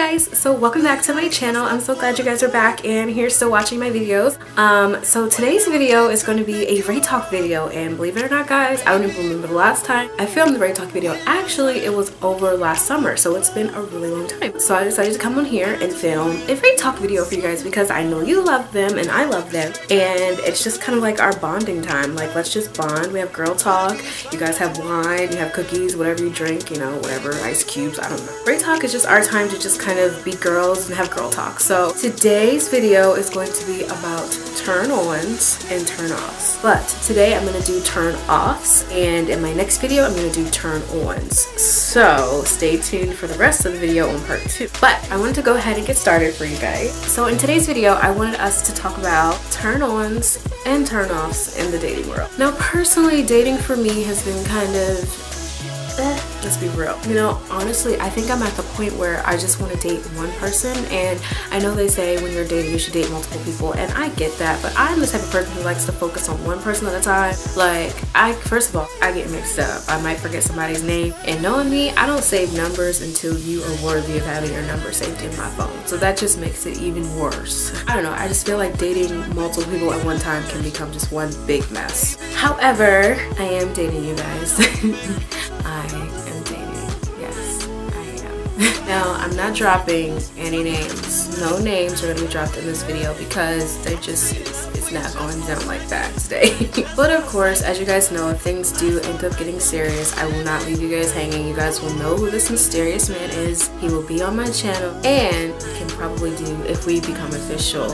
guys, so welcome back to my channel. I'm so glad you guys are back and here still watching my videos. So today's video is going to be a Rae Talk video, and believe it or not guys, I don't even remember the last time I filmed the Rae Talk video. Actually, it was over last summer, so it's been a really long time. So I decided to come on here and film a Rae Talk video for you guys because I know you love them and I love them, and it's just kind of like our bonding time. Like, let's just bond. We have girl talk, you guys have wine, you have cookies, whatever you drink, you know, whatever, ice cubes, I don't know. Rae Talk is just our time to just kind of be girls and have girl talk. So today's video is going to be about turn-ons and turn-offs, but today I'm going to do turn-offs, and in my next video I'm going to do turn-ons. So stay tuned for the rest of the video on part 2. But I wanted to go ahead and get started for you guys. So in today's video I wanted us to talk about turn-ons and turn-offs in the dating world. Now personally, dating for me has been kind of let's be real. You know, honestly, I think I'm at the point where I just want to date one person, and I know they say when you're dating you should date multiple people, and I get that, but I'm the type of person who likes to focus on one person at a time. Like, first of all, I get mixed up. I might forget somebody's name, and knowing me, I don't save numbers until you are worthy of having your number saved in my phone. So that just makes it even worse. I don't know, I just feel like dating multiple people at one time can become just one big mess. However, I am dating you guys. I am dating. Yes, I am. Now, I'm not dropping any names. No names are going to be dropped in this video because they're just, it's not going down like that today. But of course, as you guys know, if things do end up getting serious, I will not leave you guys hanging. You guys will know who this mysterious man is. He will be on my channel, and we can probably do, if we become official,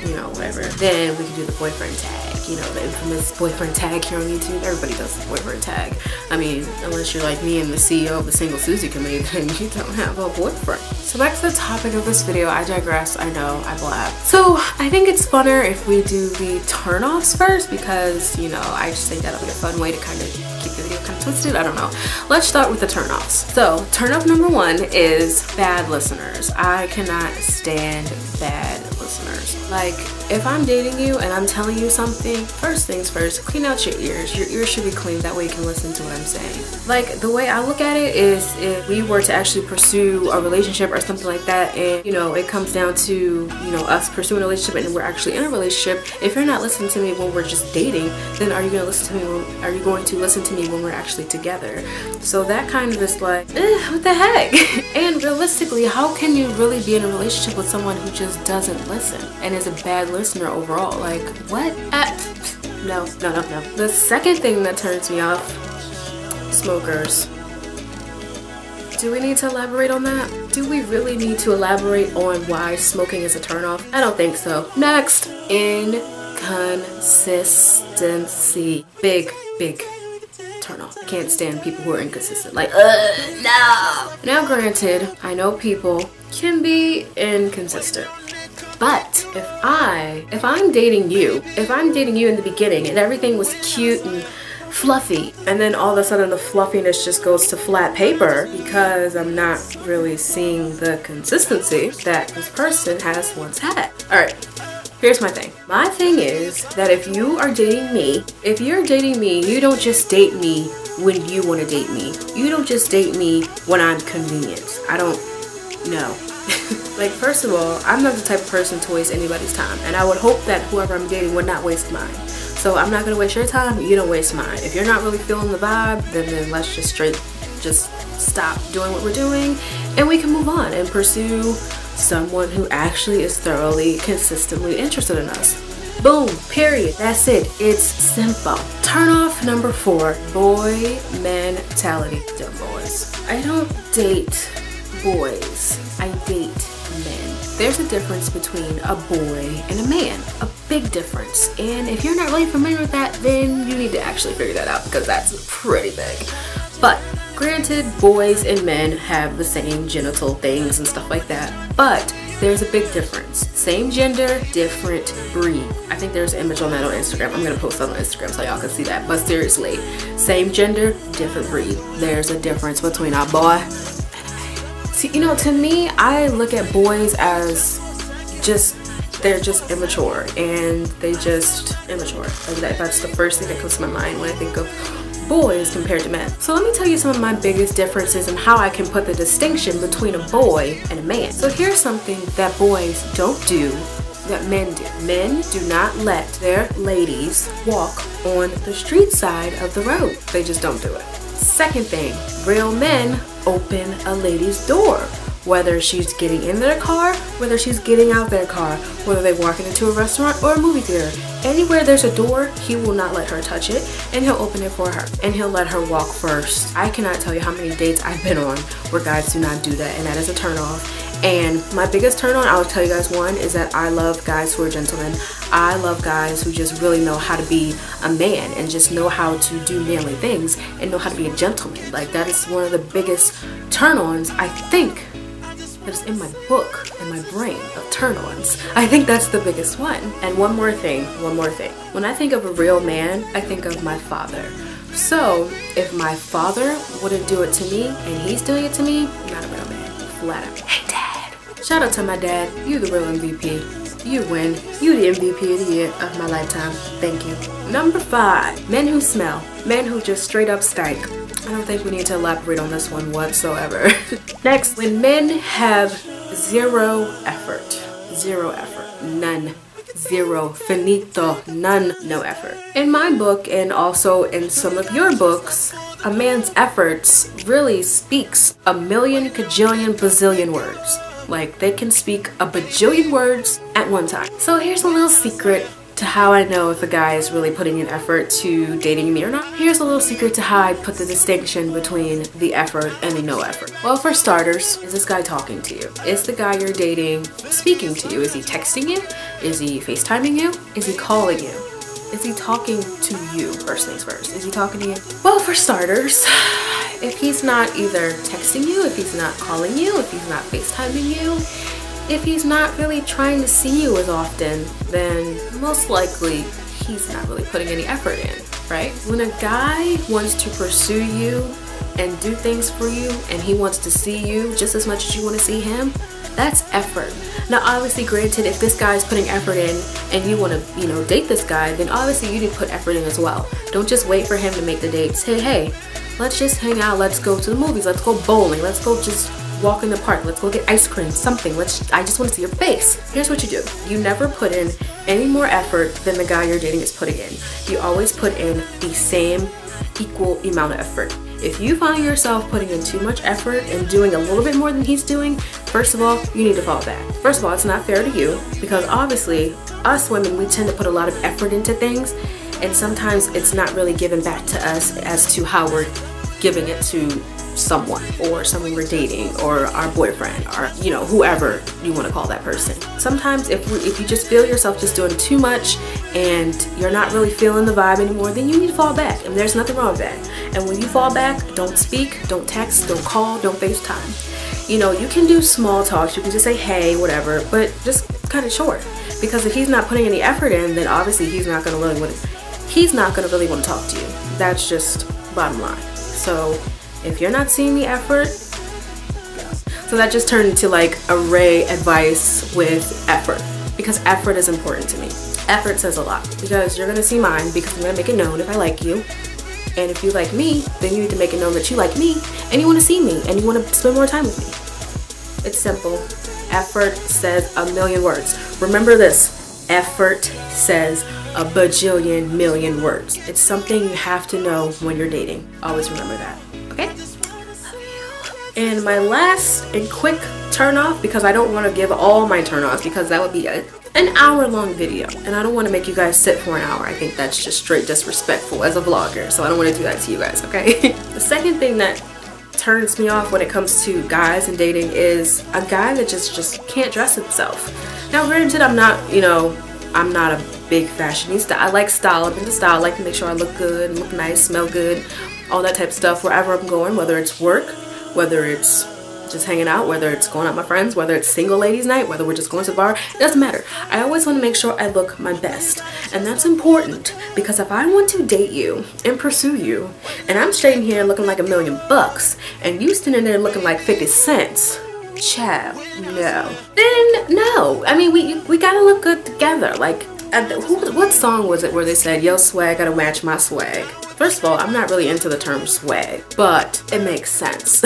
you know, whatever, then we can do the boyfriend tag. You know, the infamous boyfriend tag here on YouTube. Everybody does the boyfriend tag. I mean, unless you're like me and the CEO of the Single Susie Committee, then you don't have a boyfriend. So back to the topic of this video. I digress, I know, I blab. So I think it's funner if we do the turn-offs first because, you know, I just think that'll be a fun way to kind of keep the video kind of twisted. I don't know. Let's start with the turn-offs. So turn-off number 1 is bad listeners. I cannot stand bad listeners. Like, if I'm dating you and I'm telling you something, first things first, clean out your ears. Your ears should be clean, that way you can listen to what I'm saying. Like, the way I look at it is, if we were to actually pursue a relationship or something like that, and, you know, it comes down to, you know, us pursuing a relationship and we're actually in a relationship, if you're not listening to me when we're just dating, then are you going to listen to me when, are you going to listen to me when we're actually together? So that kind of is like, what the heck? And realistically, how can you really be in a relationship with someone who just doesn't listen and is a bad listener overall? Like, what? No. The second thing that turns me off, smokers. Do we need to elaborate on that? Do we really need to elaborate on why smoking is a turnoff? I don't think so. Next, inconsistency. Big turnoff. I can't stand people who are inconsistent. Like, no. Now granted, I know people can be inconsistent. But if I'm dating you in the beginning and everything was cute and fluffy, and then all of a sudden the fluffiness just goes to flat paper because I'm not really seeing the consistency that this person has once had. Alright, here's my thing. My thing is that if you are dating me, you don't just date me when you want to date me. You don't just date me when I'm convenient. I don't know. Like, first of all, I'm not the type of person to waste anybody's time, and I would hope that whoever I'm dating would not waste mine. So I'm not gonna waste your time, you don't waste mine. If you're not really feeling the vibe, then let's just stop doing what we're doing, and we can move on and pursue someone who actually is thoroughly, consistently interested in us. Boom, period. That's it. It's simple. Turn off number 4, boy mentality. Dumb boys. I don't date boys, I date men. There's a difference between a boy and a man, a big difference, and if you're not really familiar with that, then you need to actually figure that out because that's pretty big. But granted, boys and men have the same genital things and stuff like that, but there's a big difference. Same gender, different breed. I think there's an image on that on Instagram. I'm gonna post that on Instagram so y'all can see that. But seriously, same gender, different breed. There's a difference between a boy. See, you know, to me, I look at boys as they're just immature, and they just immature. Like that's the first thing that comes to my mind when I think of boys compared to men. So let me tell you some of my biggest differences and how I can put the distinction between a boy and a man. So here's something that boys don't do that men do. Men do not let their ladies walk on the street side of the road. They just don't do it. Second thing, real men open a lady's door. Whether she's getting in their car, whether she's getting out their car, whether they're walking into a restaurant or a movie theater. Anywhere there's a door, he will not let her touch it, and he'll open it for her. And he'll let her walk first. I cannot tell you how many dates I've been on where guys do not do that, and that is a turn off. And my biggest turn on, I'll tell you guys one, is that I love guys who are gentlemen. I love guys who just really know how to be a man and just know how to do manly things and know how to be a gentleman. Like, that is one of the biggest turn-ons, I think, that is in my book, in my brain of turn-ons. I think that's the biggest one. And one more thing. When I think of a real man, I think of my father. So if my father wouldn't do it to me and he's doing it to me, not a real man, flat out. Hey Dad. Shout out to my dad. You the real MVP. You win. You the MVP of the year of my lifetime. Thank you. Number 5, men who smell. Men who just straight up stink. I don't think we need to elaborate on this one whatsoever. Next, when men have zero effort. Zero effort. None. Zero. Finito. None. No effort. In my book, and also in some of your books, a man's efforts really speaks a million, kajillion, bazillion words. Like, they can speak a bajillion words at one time. So here's a little secret to how I know if a guy is really putting in effort to dating me or not. Here's a little secret to how I put the distinction between the effort and the no effort. Well, for starters, is this guy talking to you? Is the guy you're dating speaking to you? Is he texting you? Is he FaceTiming you? Is he calling you? Is he talking to you? First things first. Is he talking to you? Well, for starters, if he's not either texting you, if he's not calling you, if he's not FaceTiming you, if he's not really trying to see you as often, then most likely he's not really putting any effort in, right? When a guy wants to pursue you and do things for you and he wants to see you just as much as you want to see him, that's effort. Now obviously, granted, if this guy's putting effort in and you want to, date this guy, then obviously you need to put effort in as well. Don't just wait for him to make the date. Say, hey, let's just hang out, let's go to the movies, let's go bowling, let's go just walk in the park, let's go get ice cream, something. I just want to see your face. Here's what you do. You never put in any more effort than the guy you're dating is putting in. You always put in the same equal amount of effort. If you find yourself putting in too much effort and doing a little bit more than he's doing, first of all, you need to fall back. First of all, it's not fair to you, because obviously us women, we tend to put a lot of effort into things, and sometimes it's not really given back to us as to how we're giving it to someone we're dating, or our boyfriend, or whoever you want to call that person. Sometimes if you just feel yourself just doing too much and you're not really feeling the vibe anymore, then you need to fall back, and there's nothing wrong with that. And when you fall back, don't speak, don't text, don't call, don't FaceTime. You can do small talks, you can just say hey, whatever, but just cut it short, because if he's not putting any effort in, then obviously he's not gonna really want to talk to you. That's just bottom line. So if you're not seeing the effort, so that just turned into like a Rae advice with effort, because effort is important to me. Effort says a lot, because you're gonna see mine, because I'm gonna make it known if I like you, and if you like me, then you need to make it known that you like me and you want to see me and you want to spend more time with me. It's simple. Effort says a million words. Remember this: effort says a bajillion million words. It's something you have to know when you're dating. Always remember that. Okay? Love you. And my last and quick turn off, because I don't want to give all my turn offs, because that would be an hour-long video, and I don't want to make you guys sit for an hour. I think that's just straight disrespectful as a vlogger, so I don't want to do that to you guys, okay? The second thing that turns me off when it comes to guys and dating is a guy that just can't dress himself. Now granted, I'm not a big fashionista. I like style. I'm into style. I like to make sure I look good and look nice, smell good, all that type of stuff wherever I'm going, whether it's work, whether it's just hanging out, whether it's going out with my friends, whether it's single ladies night, whether we're just going to the bar, it doesn't matter. I always want to make sure I look my best, and that's important, because if I want to date you and pursue you and I'm straight in here looking like $1,000,000 and you standing there looking like 50 cents, child, no. Then no. I mean, we gotta look good together. Like, what song was it where they said, yo swag gotta match my swag? First of all, I'm not really into the term swag, but it makes sense.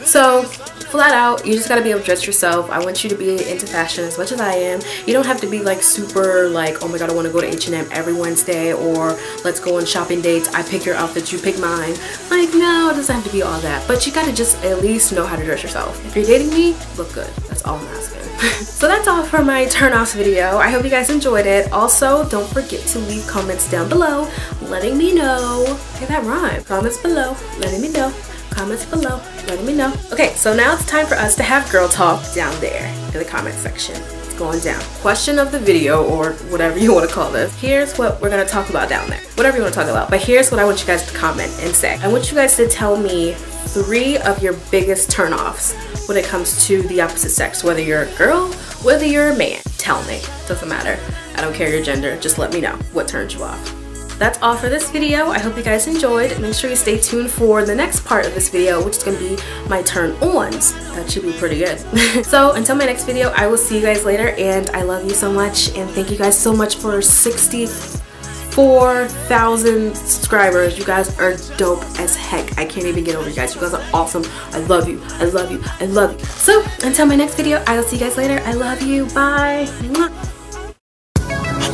So flat out, you just gotta be able to dress yourself. I want you to be into fashion as much as I am. You don't have to be like super like, oh my god, I want to go to H&M every Wednesday, or let's go on shopping dates, I pick your outfits, you pick mine. Like, no, it doesn't have to be all that, but you gotta just at least know how to dress yourself. If you're dating me, look good. That's all I'm asking. So that's all for my turn-offs video. I hope you guys enjoyed it. Also, don't forget to leave comments down below letting me know. Okay, that rhyme. Comments below letting me know. Comments below letting me know. Okay, so now it's time for us to have girl talk down there in the comment section. It's going down. Question of the video, or whatever you want to call this. Here's what we're going to talk about down there. Whatever you want to talk about. But here's what I want you guys to comment and say. I want you guys to tell me 3 of your biggest turn-offs when it comes to the opposite sex. Whether you're a girl, whether you're a man. Tell me. Doesn't matter. I don't care your gender. Just let me know what turns you off. That's all for this video. I hope you guys enjoyed. Make sure you stay tuned for the next part of this video, which is going to be my turn-ons. That should be pretty good. So until my next video, I will see you guys later, and I love you so much, and thank you guys so much for 64,000 subscribers. You guys are dope as heck. I can't even get over you guys. You guys are awesome. I love you. I love you. I love you. So until my next video, I will see you guys later. I love you. Bye. Mwah.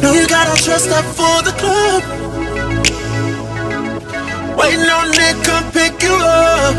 No, you gotta dress up for the club. Waiting on Nick, come pick you up.